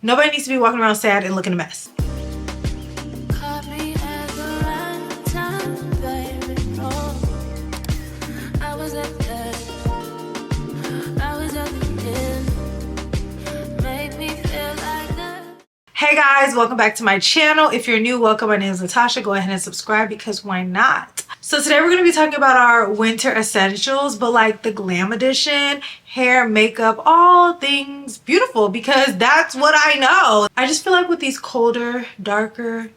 Nobody needs to be walking around sad and looking a mess. Hey guys, welcome back to my channel. If you're new, welcome. My name is Natasha. Go ahead and subscribe because why not? So today we're going to be talking about our winter essentials, but like the glam edition, hair, makeup, all things beautiful, because that's what I know. I just feel like with these colder, darker,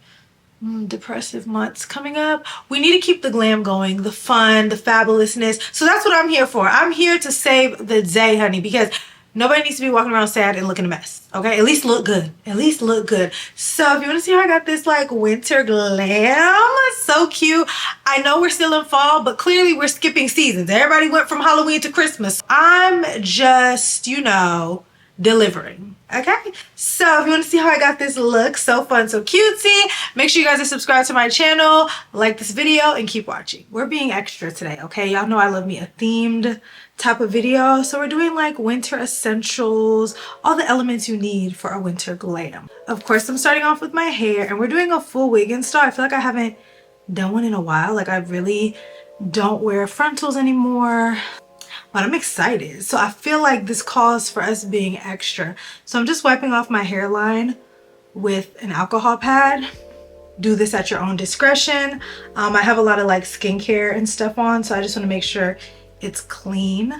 depressive months coming up, we need to keep the glam going, the fun, the fabulousness. So that's what I'm here for. I'm here to save the day, honey, because nobody needs to be walking around sad and looking a mess, okay? At least look good. At least look good. So if you want to see how I got this like winter glam, so cute. I know we're still in fall, but clearly we're skipping seasons. Everybody went from Halloween to Christmas. I'm just, you know, delivering. Okay, so if you want to see how I got this look, so fun, so cutesy, make sure you guys are subscribed to my channel, like this video, and keep watching. We're being extra today, okay? Y'all know I love me a themed type of video, so we're doing like winter essentials, all the elements you need for a winter glam. Of course, I'm starting off with my hair, and we're doing a full wig install. I feel like I haven't done one in a while. Like I really don't wear frontals anymore, but I'm excited. So I feel like this calls for us being extra. So I'm just wiping off my hairline with an alcohol pad. Do this at your own discretion. I have a lot of like skincare and stuff on, so I just want to make sure it's clean.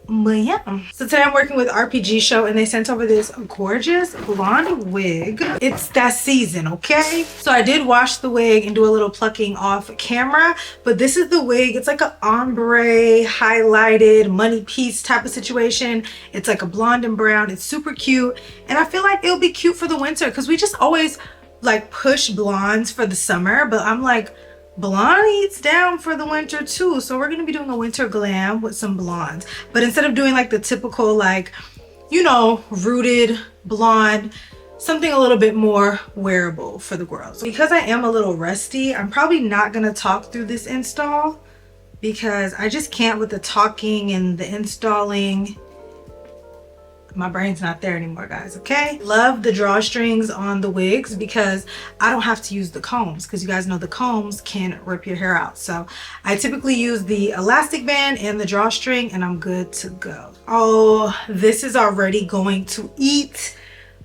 But yeah, so today I'm working with RPGSHOW, and they sent over this gorgeous blonde wig. It's that season, okay? So I did wash the wig and do a little plucking off camera, but this is the wig. It's like an ombre highlighted money piece type of situation. It's like a blonde and brown. It's super cute, and I feel like it'll be cute for the winter because we just always like push blondes for the summer, but I'm like, blonde eats down for the winter too. So we're going to be doing a winter glam with some blondes, but instead of doing like the typical like, you know, rooted blonde, something a little bit more wearable for the girls. Because I am a little rusty, I'm probably not going to talk through this install because I just can't with the talking and the installing. My brain's not there anymore, guys, okay? Love the drawstrings on the wigs because I don't have to use the combs, because you guys know the combs can rip your hair out. So I typically use the elastic band and the drawstring, and I'm good to go. Oh, this is already going to eat.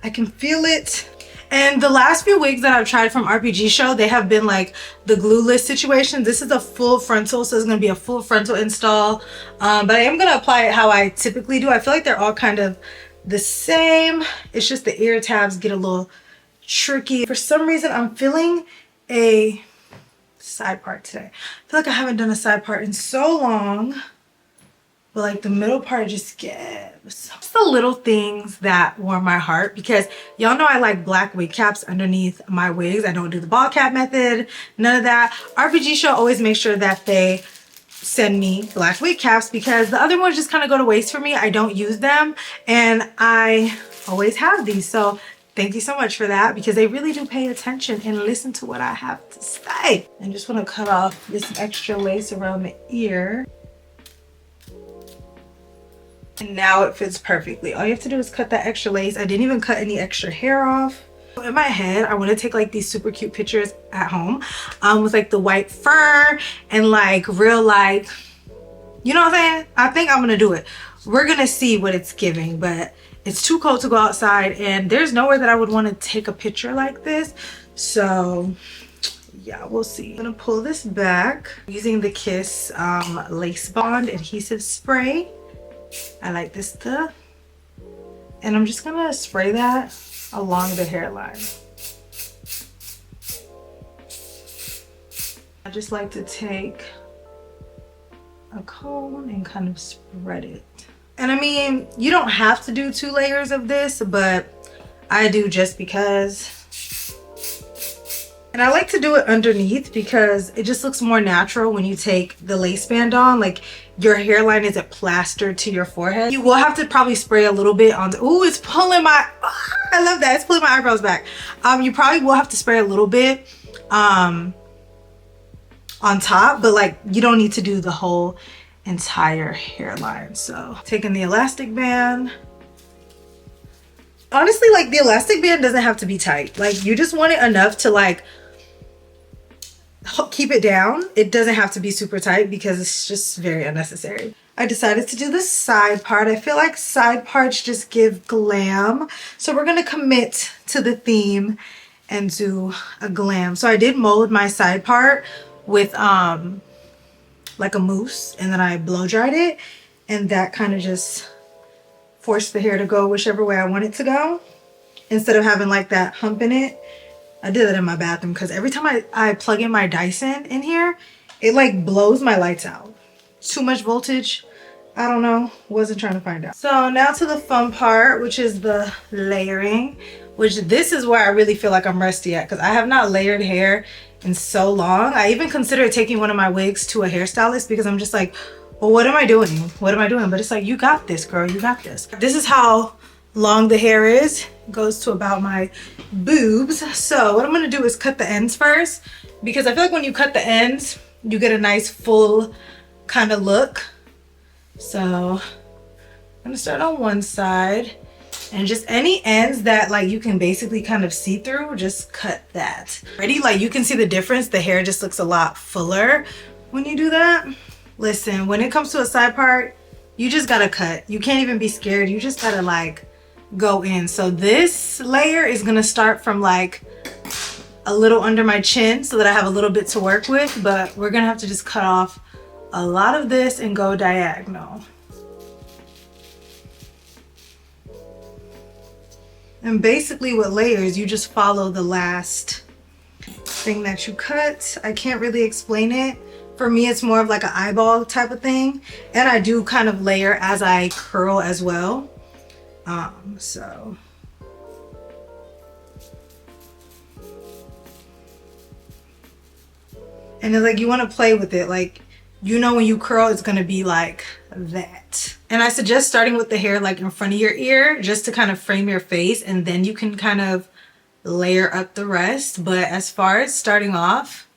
I can feel it. And the last few wigs that I've tried from RPGSHOW, they have been like the glueless situation. This is a full frontal, so it's going to be a full frontal install. But I am going to apply it how I typically do. I feel like they're all kind of the same. It's just the ear tabs get a little tricky. For some reason, I'm feeling a side part today. I feel like I haven't done a side part in so long. But like the middle part just gives. It's the little things that warm my heart, because y'all know I like black wig caps underneath my wigs. I don't do the ball cap method, none of that. RPGSHOW always makes sure that they send me black wig caps because the other ones just kind of go to waste for me. I don't use them, and I always have these. So thank you so much for that, because they really do pay attention and listen to what I have to say. I just want to cut off this extra lace around the ear. And now it fits perfectly. All you have to do is cut that extra lace. I didn't even cut any extra hair off. In my head, I want to take like these super cute pictures at home with like the white fur and like real like, you know what I'm saying? I think I'm gonna do it. We're gonna see what it's giving, but it's too cold to go outside, and there's nowhere that I would want to take a picture like this. So yeah, we'll see. I'm gonna pull this back using the Kiss lace bond adhesive spray. I like this stuff, and I'm just gonna spray that along the hairline. I just like to take a comb and kind of spread it. And I mean, you don't have to do 2 layers of this, but I do just because. And I like to do it underneath because it just looks more natural when you take the lace band on. Like your hairline isn't plastered to your forehead. You will have to probably spray a little bit on the, ooh, it's pulling my, oh, I love that. It's pulling my eyebrows back. You probably will have to spray a little bit on top, but like you don't need to do the whole entire hairline. So taking the elastic band, honestly, like the elastic band doesn't have to be tight. Like you just want it enough to like keep it down. It doesn't have to be super tight because it's just very unnecessary. I decided to do the side part. I feel like side parts just give glam. So we're gonna commit to the theme and do a glam. So I did mold my side part with like a mousse, and then I blow dried it, and that kind of just forced the hair to go whichever way I want it to go instead of having like that hump in it. I did it in my bathroom because every time I plug in my Dyson in here, it like blows my lights out. Too much voltage. I don't know. Wasn't trying to find out. So now to the fun part, which is the layering, which this is where I really feel like I'm rusty at because I have not layered hair in so long. I even considered taking one of my wigs to a hairstylist because I'm just like, well, what am I doing? What am I doing? But it's like, you got this, girl. You got this. This is how long the hair is. It goes to about my boobs. So what I'm going to do is cut the ends first because I feel like when you cut the ends, you get a nice full kind of look. So I'm going to start on one side, and just any ends that like you can basically kind of see through, just cut that. Ready? Like you can see the difference. The hair just looks a lot fuller when you do that. Listen, when it comes to a side part, you just gotta cut. You can't even be scared. You just gotta like go in. So this layer is gonna start from like a little under my chin so that I have a little bit to work with, but we're gonna have to just cut off a lot of this and go diagonal. And basically with layers, you just follow the last thing that you cut. I can't really explain it. For me, it's more of like an eyeball type of thing. And I do kind of layer as I curl as well. So. And then like you want to play with it. Like, you know, when you curl, it's going to be like that. And I suggest starting with the hair like in front of your ear just to kind of frame your face, and then you can kind of layer up the rest. But as far as starting off,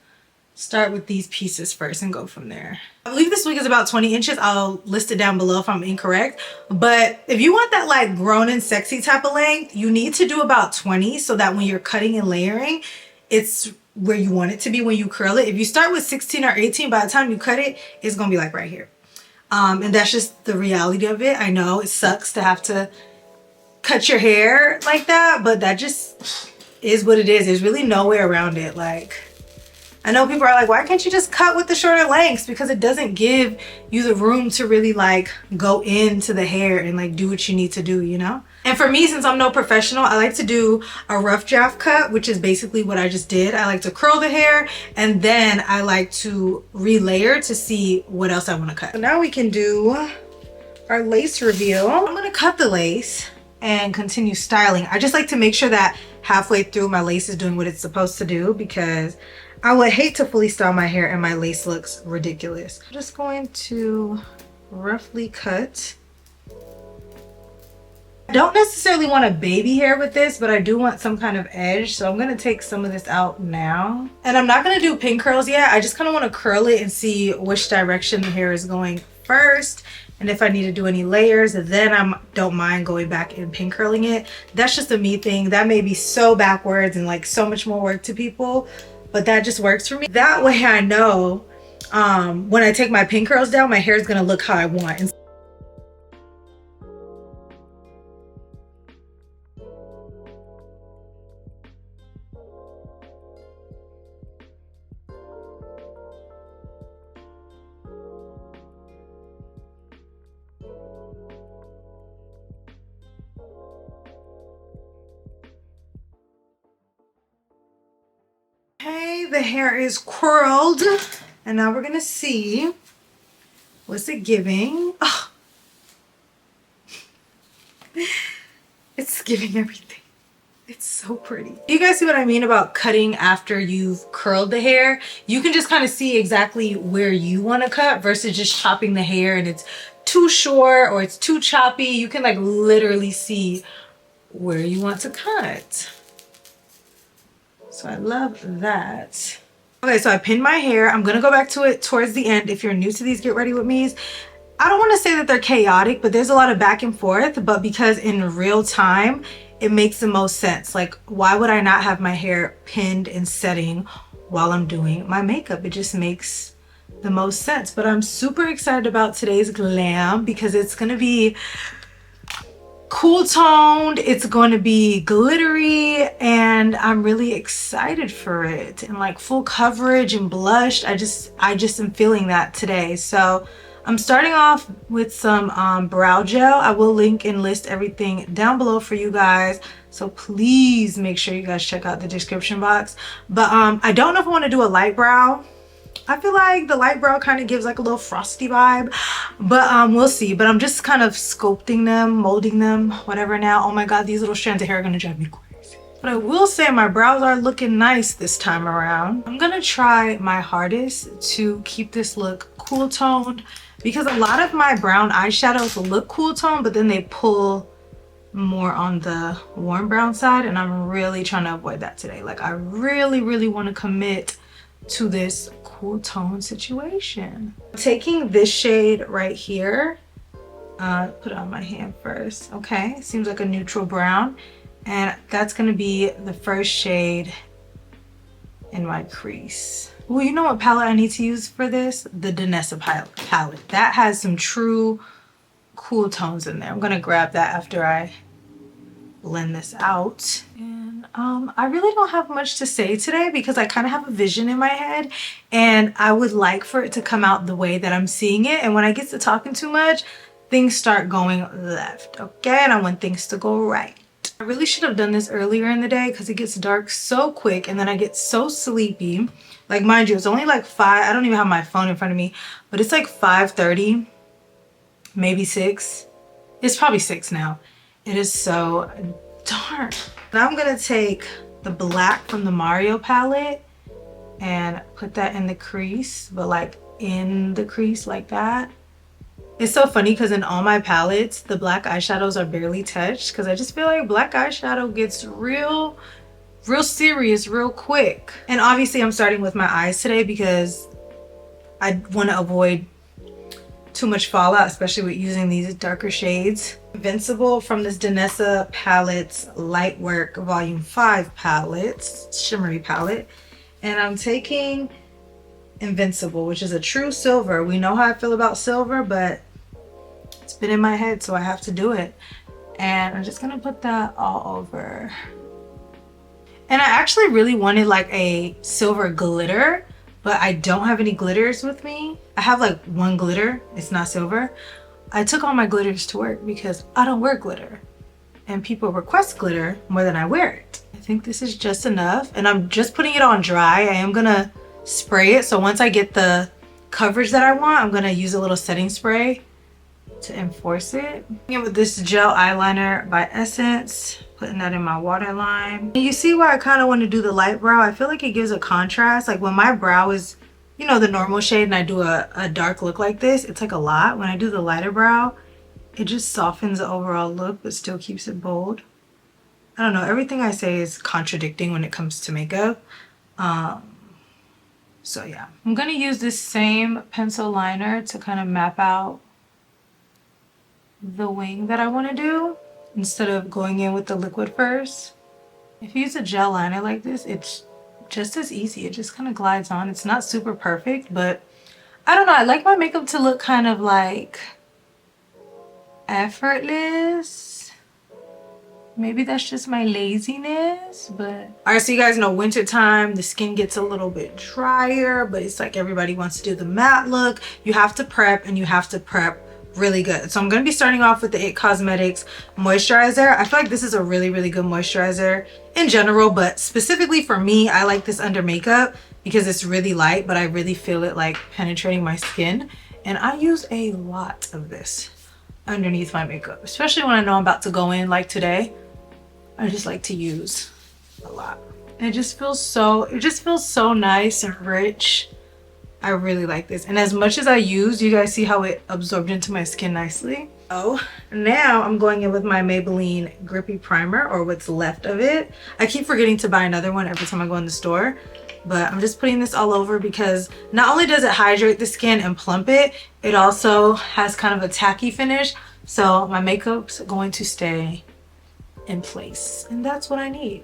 start with these pieces first and go from there. I believe this wig is about 20 inches. I'll list it down below if I'm incorrect. But if you want that like grown and sexy type of length, you need to do about 20 so that when you're cutting and layering, it's where you want it to be when you curl it. If you start with 16 or 18, by the time you cut it, it's gonna be like right here. And that's just the reality of it. I know it sucks to have to cut your hair like that, but that just is what it is. There's really no way around it. Like, I know people are like, why can't you just cut with the shorter lengths? Because it doesn't give you the room to really like go into the hair and like do what you need to do, you know? And for me, since I'm no professional, I like to do a rough draft cut, which is basically what I just did. I like to curl the hair and then I like to relayer to see what else I want to cut. So now we can do our lace reveal. I'm going to cut the lace and continue styling. I just like to make sure that halfway through my lace is doing what it's supposed to do, because I would hate to fully style my hair and my lace looks ridiculous. I'm just going to roughly cut. I don't necessarily want a baby hair with this, but I do want some kind of edge. So I'm going to take some of this out now. And I'm not going to do pin curls yet. I just kind of want to curl it and see which direction the hair is going first. And if I need to do any layers, then I don't mind going back and pin curling it. That's just a me thing. That may be so backwards and like so much more work to people, but that just works for me. That way I know when I take my pin curls down, my hair is going to look how I want. Okay, the hair is curled, and now we're gonna see what's it giving. Oh. It's giving everything. It's so pretty. You guys see what I mean about cutting after you've curled the hair? You can just kind of see exactly where you want to cut versus just chopping the hair and it's too short or it's too choppy. You can like literally see where you want to cut. So I love that. Okay, so I pinned my hair. I'm gonna go back to it towards the end. If you're new to these Get Ready With Me's, I don't want to say that they're chaotic, but there's a lot of back and forth. But because in real time, it makes the most sense. Like, why would I not have my hair pinned and setting while I'm doing my makeup? It just makes the most sense. But I'm super excited about today's glam because it's gonna be cool toned, it's going to be glittery, and I'm really excited for it. And like full coverage and blushed, I just am feeling that today. So I'm starting off with some brow gel. I will link and list everything down below for you guys, so please make sure you guys check out the description box. But I don't know if I want to do a light brow. I feel like the light brow kind of gives like a little frosty vibe, but we'll see. But I'm just kind of sculpting them, molding them, whatever now. Oh my god, these little strands of hair are gonna drive me crazy. But I will say my brows are looking nice this time around. I'm gonna try my hardest to keep this look cool toned, because a lot of my brown eyeshadows look cool toned, but then they pull more on the warm brown side, and I'm really trying to avoid that today. Like, I really want to commit to this cool tone situation. Taking this shade right here, put it on my hand first. Okay, seems like a neutral brown, and that's gonna be the first shade in my crease. Well, you know what palette I need to use for this? The Danessa palette. That has some true cool tones in there. I'm gonna grab that after I blend this out. And I really don't have much to say today because I kind of have a vision in my head, and I would like for it to come out the way that I'm seeing it. And when I get to talking too much, things start going left, okay? And I want things to go right. I really should have done this earlier in the day because it gets dark so quick and then I get so sleepy. Like, mind you, it's only like 5, I don't even have my phone in front of me, but it's like 5:30, maybe 6. It's probably 6 now. It is so dark. Now I'm gonna take the black from the Mario palette and put that in the crease, but like in the crease like that. It's so funny because in all my palettes, the black eyeshadows are barely touched because I just feel like black eyeshadow gets real serious real quick. And obviously I'm starting with my eyes today because I want to avoid too much fallout, especially with using these darker shades. Invincible from this Danessa Palette's Lightwork Volume 5 palettes, shimmery palette. And I'm taking Invincible, which is a true silver. We know how I feel about silver, but it's been in my head, so I have to do it. And I'm just gonna put that all over. And I actually really wanted like a silver glitter, but I don't have any glitters with me. I have like one glitter, it's not silver. I took all my glitters to work because I don't wear glitter, and people request glitter more than I wear it. I think this is just enough, and I'm just putting it on dry. I am gonna spray it, so once I get the coverage that I want, I'm gonna use a little setting spray to enforce it. And with this gel eyeliner by Essence, putting that in my waterline. And you see why I kind of want to do the light brow? I feel like it gives a contrast. Like when my brow is, you know, the normal shade and I do a dark look like this, it's like a lot. When I do the lighter brow, it just softens the overall look but still keeps it bold. I don't know, everything I say is contradicting when it comes to makeup. So yeah, I'm gonna use this same pencil liner to kind of map out the wing that I want to do instead of going in with the liquid first. If you use a gel liner like this, it's just as easy. It just kind of glides on. It's not super perfect, but I don't know. I like my makeup to look kind of like effortless. Maybe that's just my laziness, but all right, so you guys know winter time, the skin gets a little bit drier, but it's like everybody wants to do the matte look. You have to prep, and you have to prep really good. So I'm going to be starting off with the IT Cosmetics moisturizer. I feel like this is a really good moisturizer in general, but specifically for me, I like this under makeup because it's really light, but I really feel it like penetrating my skin. And I use a lot of this underneath my makeup, especially when I know I'm about to go in like today. I just like to use a lot. It just feels so nice and rich. I really like this, and as much as I use, you guys see how it absorbed into my skin nicely. Oh, now I'm going in with my Maybelline Grippy Primer, or what's left of it. I keep forgetting to buy another one every time I go in the store, but I'm just putting this all over because not only does it hydrate the skin and plump it, it also has kind of a tacky finish, so my makeup's going to stay in place, and that's what I need.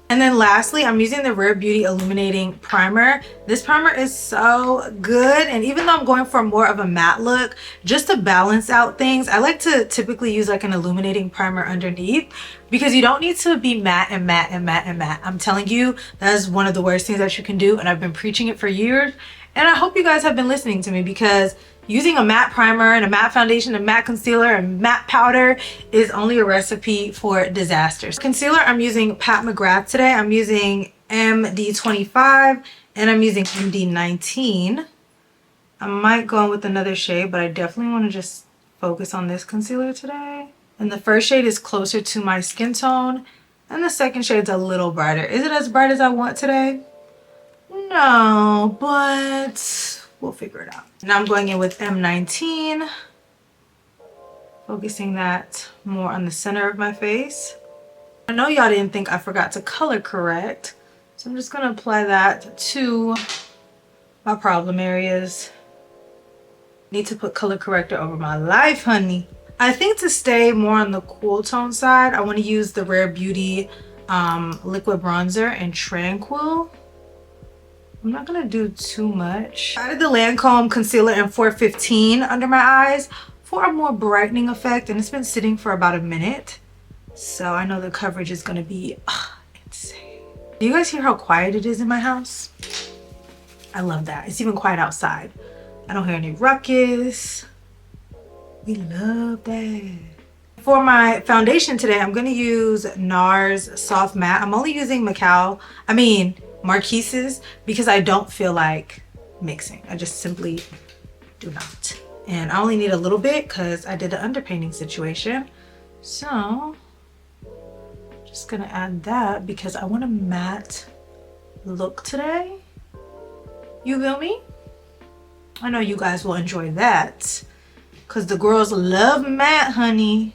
And then lastly, I'm using the Rare Beauty Illuminating Primer. This primer is so good, and even though I'm going for more of a matte look, just to balance out things, I like to typically use like an illuminating primer underneath, because you don't need to be matte and matte and matte and matte. I'm telling you, that is one of the worst things that you can do, and I've been preaching it for years, and I hope you guys have been listening to me, because using a matte primer and a matte foundation, a matte concealer, and matte powder is only a recipe for disaster. Concealer, I'm using Pat McGrath today. I'm using MD25 and I'm using MD19. I might go in with another shade, but I definitely want to just focus on this concealer today. And the first shade is closer to my skin tone, and the second shade's a little brighter. Is it as bright as I want today? No, but we'll figure it out. Now I'm going in with M19, focusing that more on the center of my face. I know y'all didn't think I forgot to color correct, so I'm just gonna apply that to my problem areas. Need to put color corrector over my life, honey. I think to stay more on the cool tone side, I want to use the Rare Beauty liquid bronzer in Tranquil. I'm not gonna do too much. I added the Lancome concealer in 415 under my eyes for a more brightening effect, and it's been sitting for about a minute, so I know the coverage is gonna be insane. Do you guys hear how quiet it is in my house? I love that. It's even quiet outside. I don't hear any ruckus. We love that. For my foundation today, I'm gonna use NARS Soft Matte. I'm only using Marquise's, because I don't feel like mixing. I just simply do not. And I only need a little bit because I did an underpainting situation. So just gonna add that because I want a matte look today. You feel me? I know you guys will enjoy that because the girls love matte, honey.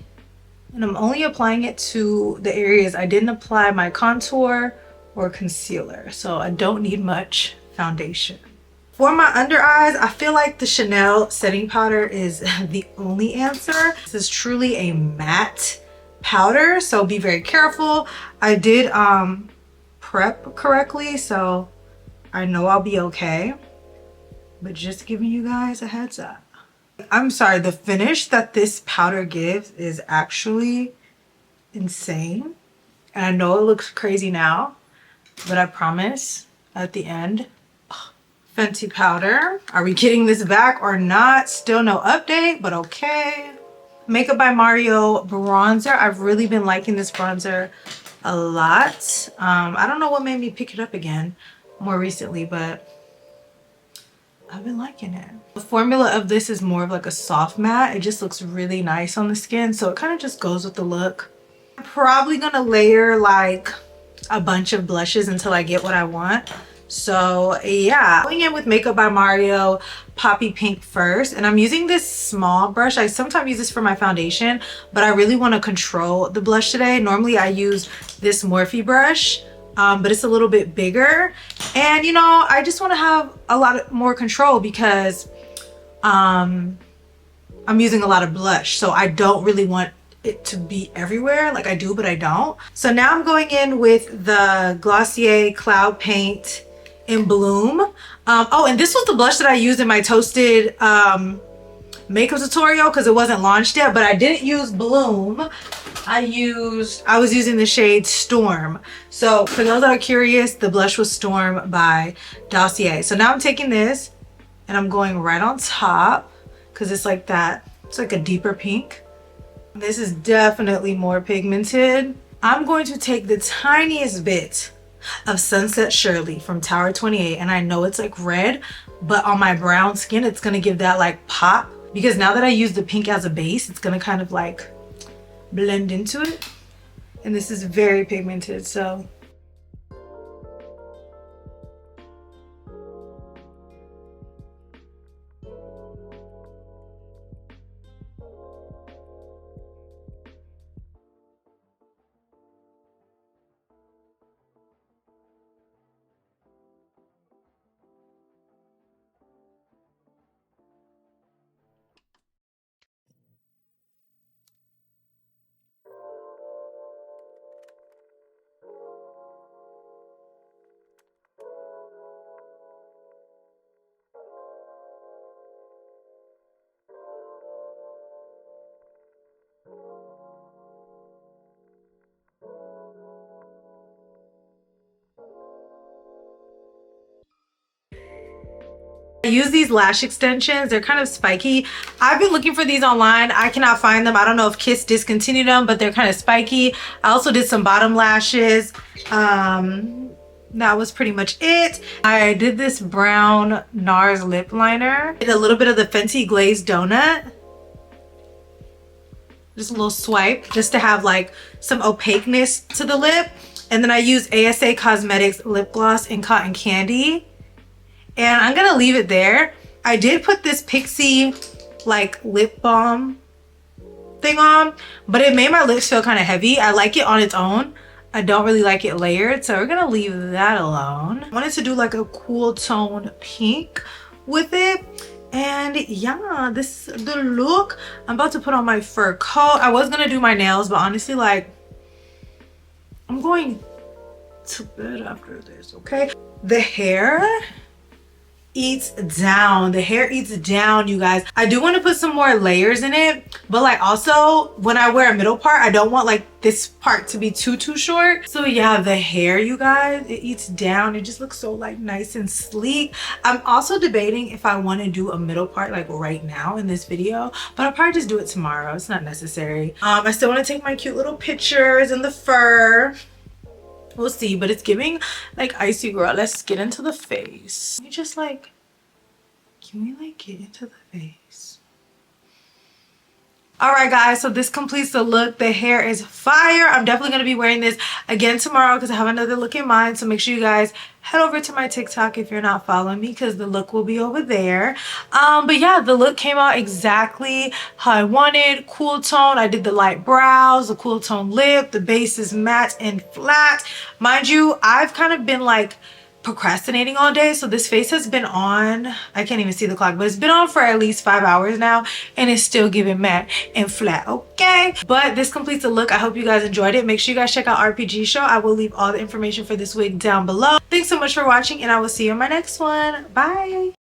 And I'm only applying it to the areas I didn't apply my contour or concealer, so I don't need much foundation. For my under eyes, I feel like the Chanel setting powder is the only answer. This is truly a matte powder, so be very careful. I did prep correctly, so I know I'll be okay, but just giving you guys a heads up. I'm sorry, the finish that this powder gives is actually insane, and I know it looks crazy now, but I promise at the end, Fenty powder. Are we getting this back or not? Still no update, but okay. Makeup by Mario bronzer. I've really been liking this bronzer a lot. I don't know what made me pick it up again more recently, but I've been liking it. The formula of this is more of like a soft matte. It just looks really nice on the skin, so it kind of just goes with the look. I'm probably gonna layer like a bunch of blushes until I get what I want. So yeah, going in with Makeup by Mario Poppy Pink first, and I'm using this small brush. I sometimes use this for my foundation, but I really want to control the blush today. Normally I use this Morphe brush, but it's a little bit bigger, and you know, I just want to have a lot more control because I'm using a lot of blush, so I don't really want it to be everywhere. Like I do, but I don't. So now I'm going in with the Glossier Cloud Paint in Bloom. Oh, and this was the blush that I used in my Toasted makeup tutorial because it wasn't launched yet, but I didn't use Bloom. I was using the shade Storm. So for those that are curious, the blush was Storm by Dossier. So now I'm taking this and I'm going right on top because it's like that. It's like a deeper pink. This is definitely more pigmented. I'm going to take the tiniest bit of Sunset Shirley from Tower 28, and I know it's like red, but on my brown skin it's gonna give that like pop, because now that I use the pink as a base, it's gonna kind of like blend into it, and this is very pigmented. So I use these lash extensions. They're kind of spiky. I've been looking for these online. I cannot find them. I don't know if Kiss discontinued them, but they're kind of spiky. I also did some bottom lashes. That was pretty much it. I did this brown NARS lip liner. Did a little bit of the Fenty Glazed Donut. Just a little swipe just to have like some opaqueness to the lip. And then I used ASA Cosmetics lip gloss in Cotton Candy. And I'm gonna leave it there. I did put this Pixie like lip balm thing on, but it made my lips feel kind of heavy. I like it on its own. I don't really like it layered, so we're gonna leave that alone. I wanted to do like a cool tone pink with it. And yeah, this is the look. I'm about to put on my fur coat. I was gonna do my nails, but honestly, like, I'm going to bed after this, okay? The hair eats down. The hair eats down, you guys. I do want to put some more layers in it, but like also when I wear a middle part, I don't want like this part to be too short. So yeah, the hair, you guys, it eats down. It just looks so like nice and sleek. I'm also debating if I want to do a middle part like right now in this video, but I'll probably just do it tomorrow. It's not necessary. I still want to take my cute little pictures in the fur. We'll see, but it's giving like icy girl. Let's get into the face. Can we just like, can we like get into the face? All right, guys, so this completes the look. The hair is fire. I'm definitely going to be wearing this again tomorrow because I have another look in mind. So make sure you guys head over to my TikTok if you're not following me, because the look will be over there. But yeah, the look came out exactly how I wanted. Cool tone. I did the light brows, the cool tone lip. The base is matte and flat. Mind you, I've kind of been like procrastinating all day, so this face has been on, I can't even see the clock, but it's been on for at least 5 hours now, and it's still giving matte and flat, okay? But this completes the look. I hope you guys enjoyed it. Make sure you guys check out RPG Show. I will leave all the information for this wig down below. Thanks so much for watching, and I will see you in my next one. Bye.